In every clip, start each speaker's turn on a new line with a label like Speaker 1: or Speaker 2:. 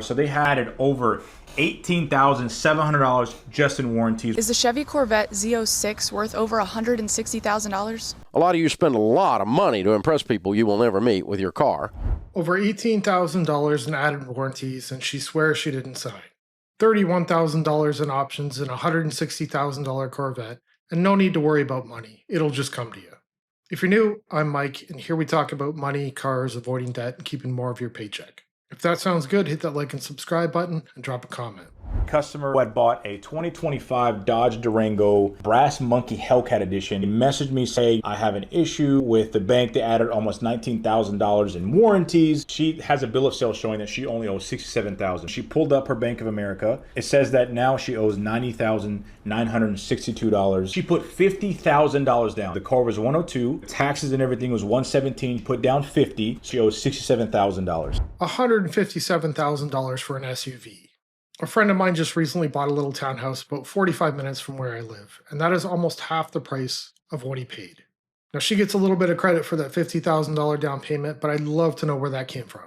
Speaker 1: So they had it over $18,700 just in warranties.
Speaker 2: Is the Chevy Corvette Z06 worth over $160,000?
Speaker 3: A lot of you spend a lot of money to impress people you will never meet with your car.
Speaker 4: Over $18,000 in added warranties, and she swears she didn't sign. $31,000 in options in a $160,000 Corvette, and no need to worry about money. It'll just come to you. If you're new, I'm Mike, and here we talk about money, cars, avoiding debt, and keeping more of your paycheck. If that sounds good, hit that like and subscribe button and drop a comment.
Speaker 1: Customer who had bought a 2025 Dodge Durango Brass Monkey Hellcat edition messaged me saying, I have an issue with the bank. They added almost $19,000 in warranties. She has a bill of sale showing that she only owes $67,000. She pulled up her Bank of America. It says that now she owes $90,962. She put $50,000 down. The car was 102. Taxes and everything was 117. Put down 50. She owes $67,000.
Speaker 4: $157,000 for an SUV. A friend of mine just recently bought a little townhouse about 45 minutes from where I live, and that is almost half the price of what he paid. Now, she gets a little bit of credit for that $50,000 down payment, but I'd love to know where that came from.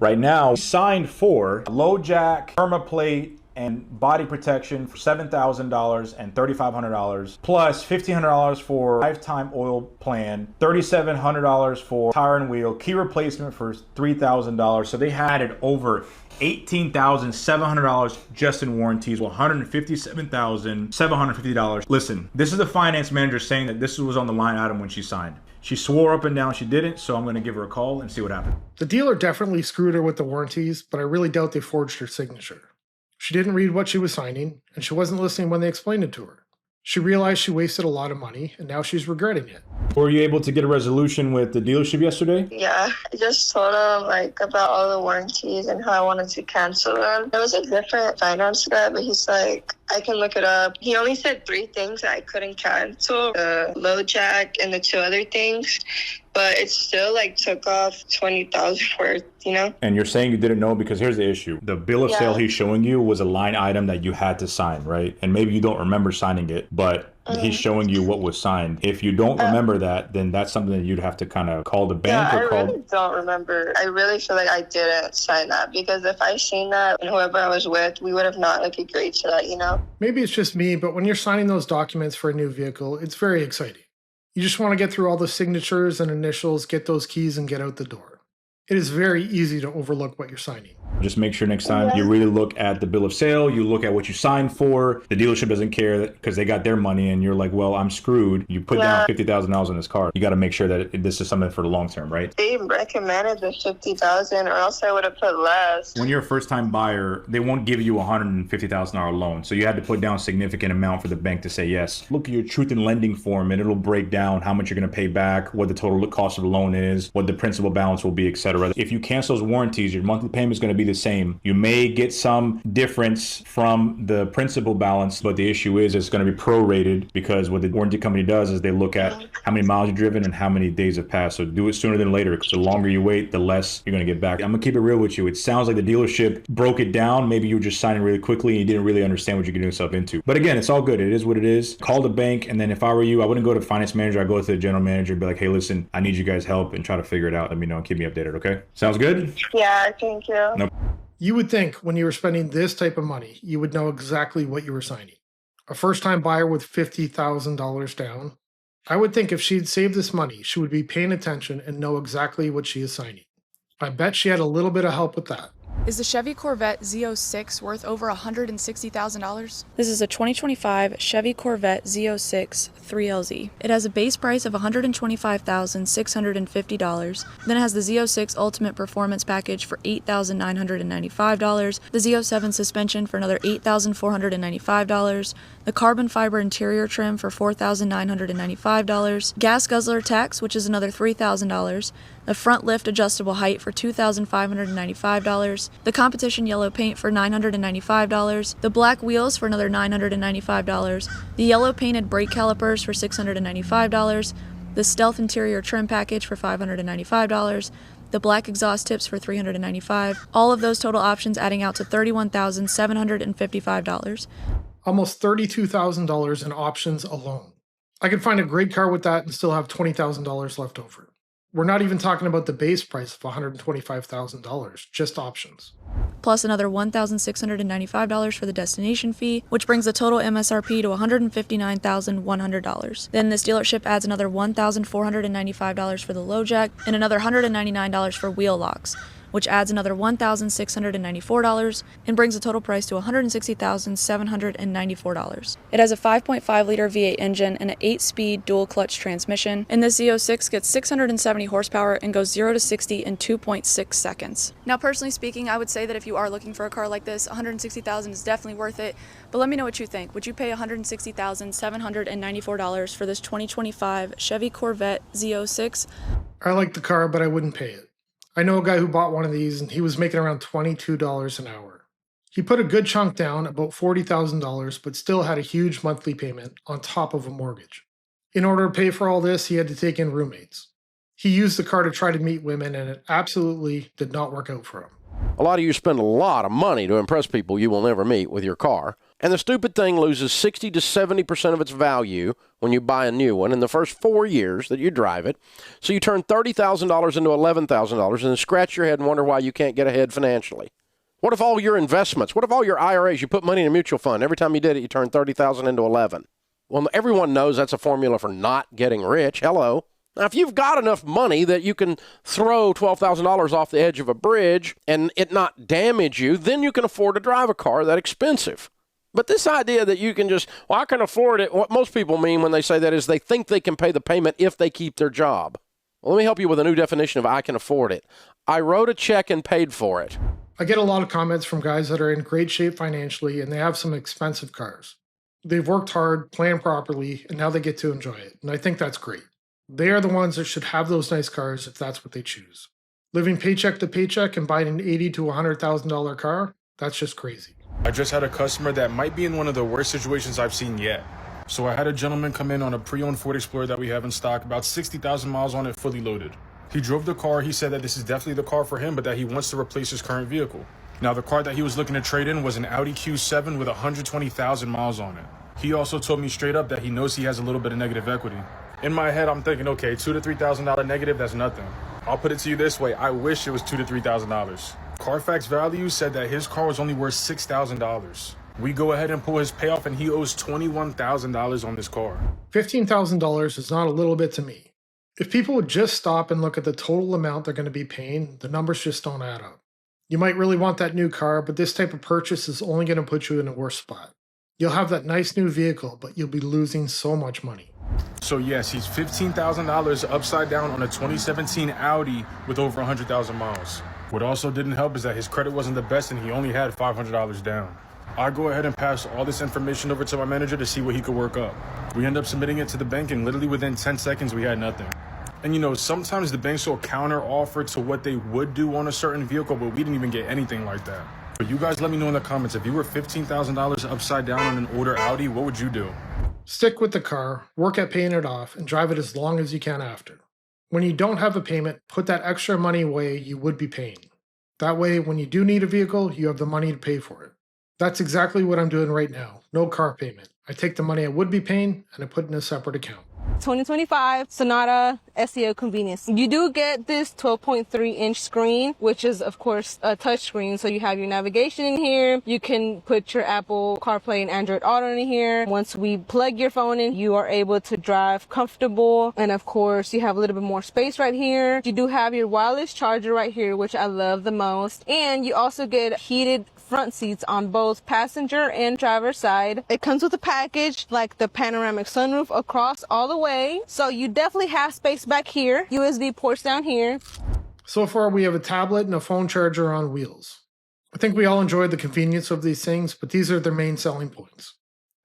Speaker 1: Right now, signed for low jack, permaplate, and body protection for $7,000 and $3,500, plus $1,500 for lifetime oil plan, $3,700 for tire and wheel, key replacement for $3,000. So they had it over $18,700 just in warranties, $157,750. Listen, this is the finance manager saying that this was on the line item when she signed. She swore up and down she didn't, so I'm going to give her a call and see what happened.
Speaker 4: The dealer definitely screwed her with the warranties, but I really doubt they forged her signature. She didn't read what she was signing, and she wasn't listening when they explained it to her. She realized she wasted a lot of money, and now she's regretting it.
Speaker 1: Were you able to get a resolution with the dealership yesterday?
Speaker 5: Yeah, I just told him about all the warranties and how I wanted to cancel them. There was a different finance guy, but he's like, I can look it up. He only said 3 things that I couldn't cancel: the low jack and the 2 other things. But it still took off $20,000 worth, you know?
Speaker 1: And you're saying you didn't know because here's the issue. The bill of sale he's showing you was a line item that you had to sign, right? And maybe you don't remember signing it, but he's showing you what was signed. If you don't remember that, then that's something that you'd have to kind of call the bank or call.
Speaker 5: I really don't remember. I really feel like I didn't sign that, because if I seen that and whoever I was with, we would have not agreed to that, you know?
Speaker 4: Maybe it's just me, but when you're signing those documents for a new vehicle, it's very exciting. You just want to get through all the signatures and initials, get those keys, and get out the door. It is very easy to overlook what you're signing.
Speaker 1: Just make sure next time you really look at the bill of sale, you look at what you signed for. The dealership doesn't care because they got their money and you're like, well, I'm screwed. You put down $50,000 in this car. You got to make sure that this is something for the long term, right?
Speaker 5: They recommended the $50,000, or else I would have put less.
Speaker 1: When you're a first time buyer, they won't give you a $150,000 loan. So you had to put down a significant amount for the bank to say yes. Look at your truth in lending form and it'll break down how much you're going to pay back, what the total cost of the loan is, what the principal balance will be, etc. If you cancel those warranties, your monthly payment is going to be the same. You may get some difference from the principal balance, but the issue is it's going to be prorated, because what the warranty company does is they look at how many miles you've driven and how many days have passed. So do it sooner than later, because the longer you wait, the less you're going to get back. I'm going to keep it real with you. It sounds like the dealership broke it down. Maybe you were just signing really quickly and you didn't really understand what you're getting yourself into. But again, it's all good. It is what it is. Call the bank, and then if I were you, I wouldn't go to the finance manager. I'd go to the general manager and be like, hey, listen, I need you guys' help, and try to figure it out. Let me know and keep me updated, okay? Sounds good?
Speaker 5: Yeah, thank you.
Speaker 1: Nope.
Speaker 4: You would think when you were spending this type of money, you would know exactly what you were signing. A first-time buyer with $50,000 down, I would think if she'd saved this money, she would be paying attention and know exactly what she is signing. I bet she had a little bit of help with that.
Speaker 2: Is the Chevy Corvette Z06 worth over $160,000? This is a 2025 Chevy Corvette Z06 3LZ. It has a base price of $125,650. Then it has the Z06 Ultimate Performance Package for $8,995, the Z07 suspension for another $8,495, the carbon fiber interior trim for $4,995, gas guzzler tax, which is another $3,000, the front lift adjustable height for $2,595, the competition yellow paint for $995, the black wheels for another $995, the yellow painted brake calipers for $695, the stealth interior trim package for $595, the black exhaust tips for $395, all of those total options adding out to $31,755.
Speaker 4: Almost $32,000 in options alone. I could find a great car with that and still have $20,000 left over. We're not even talking about the base price of $125,000, just options.
Speaker 2: Plus another $1,695 for the destination fee, which brings the total MSRP to $159,100. Then this dealership adds another $1,495 for the low jack and another $199 for wheel locks, which adds another $1,694 and brings the total price to $160,794. It has a 5.5-liter V8 engine and an 8-speed dual-clutch transmission, and this Z06 gets 670 horsepower and goes 0 to 60 in 2.6 seconds. Now, personally speaking, I would say that if you are looking for a car like this, $160,000 is definitely worth it, but let me know what you think. Would you pay $160,794 for this 2025 Chevy Corvette Z06?
Speaker 4: I like the car, but I wouldn't pay it. I know a guy who bought one of these and he was making around $22 an hour. He put a good chunk down, about $40,000, but still had a huge monthly payment on top of a mortgage. In order to pay for all this, he had to take in roommates. He used the car to try to meet women, and it absolutely did not work out for him.
Speaker 3: A lot of you spend a lot of money to impress people you will never meet with your car, and the stupid thing loses 60 to 70% of its value when you buy a new one in the first 4 years that you drive it. So you turn $30,000 into $11,000 and then scratch your head and wonder why you can't get ahead financially. What if all your investments, what if all your IRAs, you put money in a mutual fund, every time you did it, you turned $30,000 into $11,000? Well, everyone knows that's a formula for not getting rich. Hello. Now, if you've got enough money that you can throw $12,000 off the edge of a bridge and it not damage you, then you can afford to drive a car that expensive. But this idea that you can just, well, I can afford it, what most people mean when they say that is they think they can pay the payment if they keep their job. Well, let me help you with a new definition of I can afford it. I wrote a check and paid for it.
Speaker 4: I get a lot of comments from guys that are in great shape financially and they have some expensive cars. They've worked hard, planned properly, and now they get to enjoy it. And I think that's great. They are the ones that should have those nice cars if that's what they choose. Living paycheck to paycheck and buying an $80,000 to $100,000 car, that's just crazy.
Speaker 6: I just had a customer that might be in one of the worst situations I've seen yet. So I had a gentleman come in on a pre-owned Ford Explorer that we have in stock, about 60,000 miles on it, fully loaded. He drove the car, he said that this is definitely the car for him, but that he wants to replace his current vehicle. Now the car that he was looking to trade in was an Audi Q7 with 120,000 miles on it. He also told me straight up that he knows he has a little bit of negative equity. In my head, I'm thinking, okay, $2,000 to $3,000 negative, that's nothing. I'll put it to you this way, I wish it was $2,000 to $3,000. Carfax Value said that his car was only worth $6,000. We go ahead and pull his payoff and he owes $21,000 on this car.
Speaker 4: $15,000 is not a little bit to me. If people would just stop and look at the total amount they're going to be paying, the numbers just don't add up. You might really want that new car, but this type of purchase is only going to put you in a worse spot. You'll have that nice new vehicle, but you'll be losing so much money.
Speaker 6: So yes, he's $15,000 upside down on a 2017 Audi with over 100,000 miles. What also didn't help is that his credit wasn't the best and he only had $500 down. I go ahead and pass all this information over to my manager to see what he could work up. We end up submitting it to the bank and literally within 10 seconds we had nothing. And you know, sometimes the banks will counter offer to what they would do on a certain vehicle, but we didn't even get anything like that. But you guys let me know in the comments, if you were $15,000 upside down on an older Audi, what would you do?
Speaker 4: Stick with the car, work at paying it off, and drive it as long as you can after. When you don't have a payment, put that extra money away you would be paying. That way, when you do need a vehicle, you have the money to pay for it. That's exactly what I'm doing right now. No car payment. I take the money I would be paying and I put it in a separate account.
Speaker 7: 2025 Sonata SEO convenience. You do get this 12.3-inch screen, which is of course a touch screen. So you have your navigation in here. You can put your Apple CarPlay and Android Auto in here. Once we plug your phone in, you are able to drive comfortable. And of course, you have a little bit more space right here. You do have your wireless charger right here, which I love the most. And you also get heated front seats on both passenger and driver side. It comes with a package like the panoramic sunroof across all the way. So you definitely have space back here. USB ports down here.
Speaker 4: So far, we have a tablet and a phone charger on wheels. I think we all enjoyed the convenience of these things, but these are their main selling points.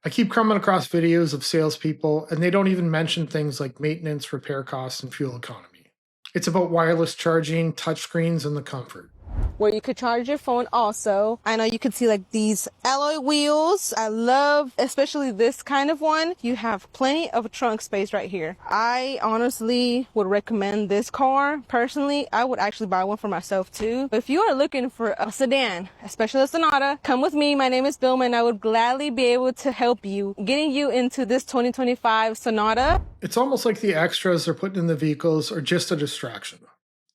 Speaker 4: I keep coming across videos of salespeople, and they don't even mention things like maintenance, repair costs, and fuel economy. It's about wireless charging, touchscreens, and the comfort.
Speaker 7: where you could charge your phone also. I know you could see like these alloy wheels. I love especially this kind of one. You have plenty of trunk space right here. I honestly would recommend this car. Personally, I would actually buy one for myself too. But if you are looking for a sedan, especially a Sonata, come with me. My name is Bilma and I would gladly be able to help you getting you into this 2025 Sonata.
Speaker 4: It's almost like the extras they're putting in the vehicles are just a distraction.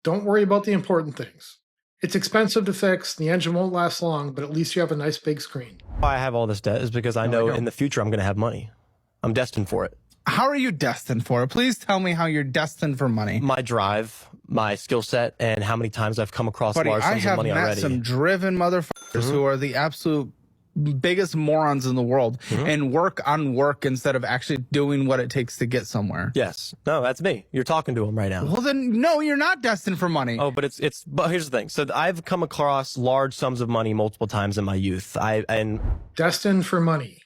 Speaker 4: Don't worry about the important things. It's expensive to fix, the engine won't last long, but at least you have a nice big screen.
Speaker 8: Why I have all this debt is because I know in the future I'm going to have money. I'm destined for it.
Speaker 9: How are you destined for it? Please tell me how you're destined for money.
Speaker 8: My drive, my skill set, and how many times I've come across large sums of money already.
Speaker 9: I have met some driven motherfuckers who are the absolute biggest morons in the world and work on work instead of actually doing what it takes to get somewhere.
Speaker 8: Yes. No, that's me. You're talking to him right now.
Speaker 9: Well, then, no, you're not destined for money.
Speaker 8: Oh, but but here's the thing. So I've come across large sums of money multiple times in my youth.
Speaker 4: Destined for money.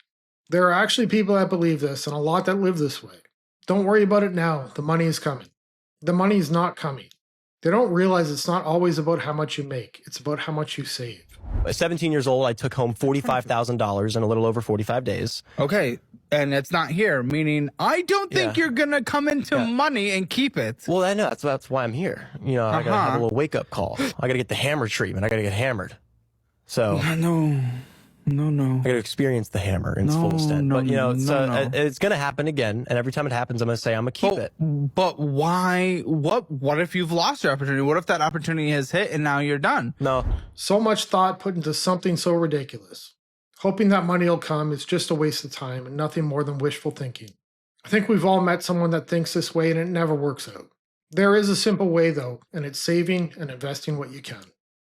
Speaker 4: There are actually people that believe this and a lot that live this way. Don't worry about it now. The money is coming. The money is not coming. They don't realize it's not always about how much you make. It's about how much you save.
Speaker 8: At 17 years old, I took home $45,000 in a little over 45 days.
Speaker 9: Okay. And it's not here, meaning I don't think you're going to come into money and keep it.
Speaker 8: Well, I know. That's why I'm here. You know, I got to have a little wake-up call. I got to get the hammer treatment. I got to get hammered. So...
Speaker 9: No.
Speaker 8: I got to experience the hammer in its full extent. But, you know, it's going to happen again. And every time it happens, I'm going to say, I'm going to keep it.
Speaker 9: But why? What if you've lost your opportunity? What if that opportunity has hit and now you're done?
Speaker 8: No.
Speaker 4: So much thought put into something so ridiculous. Hoping that money will come is just a waste of time and nothing more than wishful thinking. I think we've all met someone that thinks this way and it never works out. There is a simple way, though, and it's saving and investing what you can.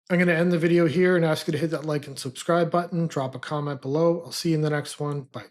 Speaker 4: I'm going to end the video here and ask you to hit that like and subscribe button, drop a comment below. I'll see you in the next one. Bye.